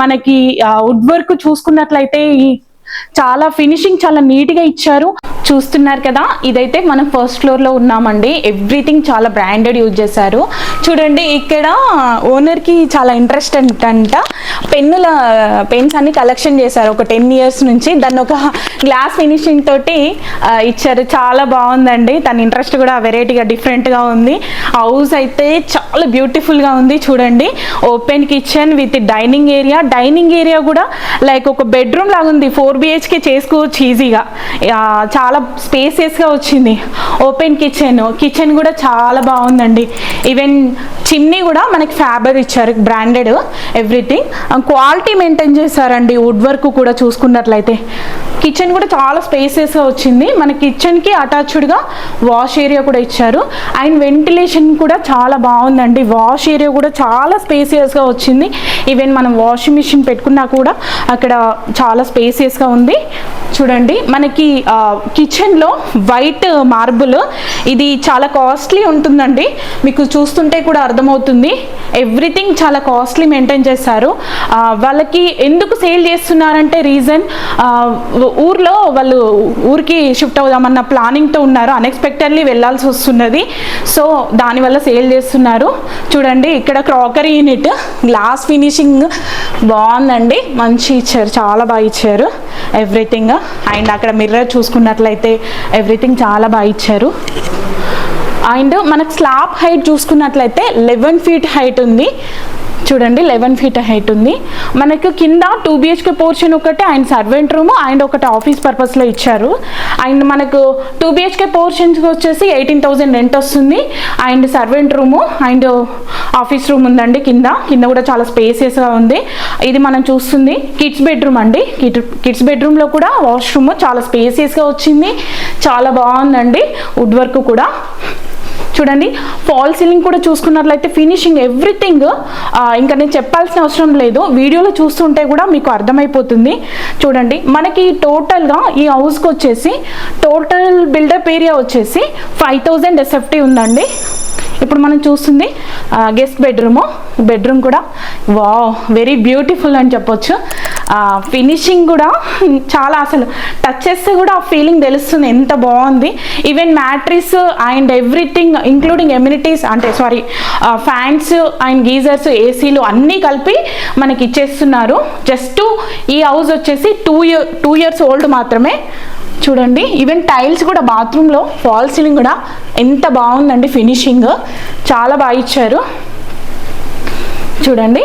మనకి wood work చూసుకున్నట్లయితే చాలా ఫినిషింగ్ చాలా నీట్ గా ఇచ్చారు. చూస్తున్నారు కదా, ఇదైతే మనం ఫస్ట్ ఫ్లోర్ లో ఉన్నామండి. ఎవ్రీథింగ్ చాలా బ్రాండెడ్ యూజ్ చేశారు. చూడండి, ఇక్కడ ఓనర్ కి చాలా ఇంట్రెస్ట్ అంట. పెన్స్ అన్ని కలెక్షన్ చేశారు ఒక 10 years నుంచి. దాన్ని ఒక గ్లాస్ ఫినిషింగ్ తోటి ఇచ్చారు. చాలా బాగుందండి. తన ఇంట్రెస్ట్ కూడా వెరైటీగా డిఫరెంట్ గా ఉంది. హౌస్ అయితే చాలా బ్యూటిఫుల్ గా ఉంది. చూడండి, open kitchen with dining area కూడా లైక్ ఒక బెడ్రూమ్ లాగా ఉంది. 4 BHK చేసుకోవచ్చు ఈజీగా. చాలా స్పేసియస్ గా వచ్చింది. ఓపెన్ కిచెన్ కూడా చాలా బాగుందండి. ఈవెన్ చిమ్నీ కూడా మనకి ఫ్యాబర్ ఇచ్చారు, బ్రాండెడ్. ఎవ్రీథింగ్ క్వాలిటీ మెయింటైన్ చేశారండి. వుడ్ వర్క్ కూడా చూసుకున్నట్లయితే కిచెన్ కూడా చాలా స్పేసియస్ గా వచ్చింది. మన కిచెన్ కి అటాచ్డ్ గా వాష్ ఏరియా కూడా ఇచ్చారు. అండ్ వెంటిలేషన్ కూడా చాలా బాగుందండి. వాష్ ఏరియా కూడా చాలా స్పేసియస్ గా వచ్చింది. ఈవెన్ మనం వాషింగ్ మిషన్ పెట్టుకున్నా కూడా అక్కడ చాలా స్పేసియస్ గా ఉంది. చూడండి, మనకి కిచెన్ లో వైట్ మార్బుల్, ఇది చాలా కాస్ట్లీ ఉంటుందండి. మీకు చూస్తుంటే కూడా అర్థమవుతుంది. ఎవ్రీథింగ్ చాలా కాస్ట్లీ మెయింటైన్ చేశారు. వాళ్ళకి ఎందుకు సేల్ చేస్తున్నారంటే రీజన్, ఊర్లో వాళ్ళు ఊరికి షిఫ్ట్ అవుదామన్న ప్లానింగ్తో ఉన్నారు. అన్ఎక్స్పెక్టెడ్లీ వెళ్ళాల్సి వస్తున్నది. సో దానివల్ల సేల్ చేస్తున్నారు. చూడండి, ఇక్కడ క్రాకరీ యూనిట్ గ్లాస్ ఫినిషింగ్ బాగుందండి. మంచి ఇచ్చారు, చాలా బాగా ఇచ్చారు ఎవ్రీథింగ్. అండ్ అక్కడ మిర్రర్ చూసుకున్నట్లయితే ఎవ్రీథింగ్ చాలా బాగా ఇచ్చారు. అండ్ మనకు స్లాబ్ హైట్ చూసుకున్నట్లయితే 11 feet హైట్ ఉంది. చూడండి, 11 feet హైట్ ఉంది. మనకు కింద 2 BHK పోర్షన్ ఒకటి, అండ్ సర్వెంట్ రూమ్ అండ్ ఒకటి ఆఫీస్ పర్పస్లో ఇచ్చారు. అండ్ మనకు 2 BHK పోర్షన్స్కి వచ్చేసి 18,000 రెంట్ వస్తుంది. And servant room and office room ఉందండి. కింద కూడా చాలా స్పేసియస్గా ఉంది. ఇది మనం చూస్తుంది కిడ్స్ బెడ్రూమ్ అండి. కిడ్స్ బెడ్రూమ్లో కూడా వాష్రూమ్ చాలా స్పేసియస్గా వచ్చింది. చాలా బాగుందండి. వుడ్ వర్క్ కూడా చూడండి. ఫాల్ సీలింగ్ కూడా చూసుకున్నట్లయితే ఫినిషింగ్ ఎవ్రీథింగ్ ఇంకా నేను చెప్పాల్సిన అవసరం లేదు. వీడియోలో చూస్తుంటే కూడా మీకు అర్థమైపోతుంది. చూడండి, మనకి టోటల్గా ఈ హౌస్కి వచ్చేసి టోటల్ బిల్డప్ ఏరియా వచ్చేసి 5,000 SFT ఉందండి. ఇప్పుడు మనం చూస్తుంది గెస్ట్ బెడ్రూమ్ కూడా వావ్, వెరీ బ్యూటిఫుల్ అని చెప్పొచ్చు. ఫినిషింగ్ కూడా చాలా, అసలు టచ్ చేస్తే కూడా ఆ ఫీలింగ్ తెలుస్తుంది ఎంత బాగుంది. Even mattress and everything including amenities అంటే ఫ్యాన్స్ అండ్ గీజర్స్, ఏసీలు అన్నీ కలిపి మనకి ఇచ్చేస్తున్నారు. జస్ట్ ఈ హౌస్ వచ్చేసి 2 years ఓల్డ్ మాత్రమే. చూడండి, ఈవెన్ టైల్స్ కూడా బాత్రూంలో ఫాల్ సీలింగ్ కూడా ఎంత బాగుందండి. ఫినిషింగ్ చాలా బాగా ఇచ్చారు. చూడండి,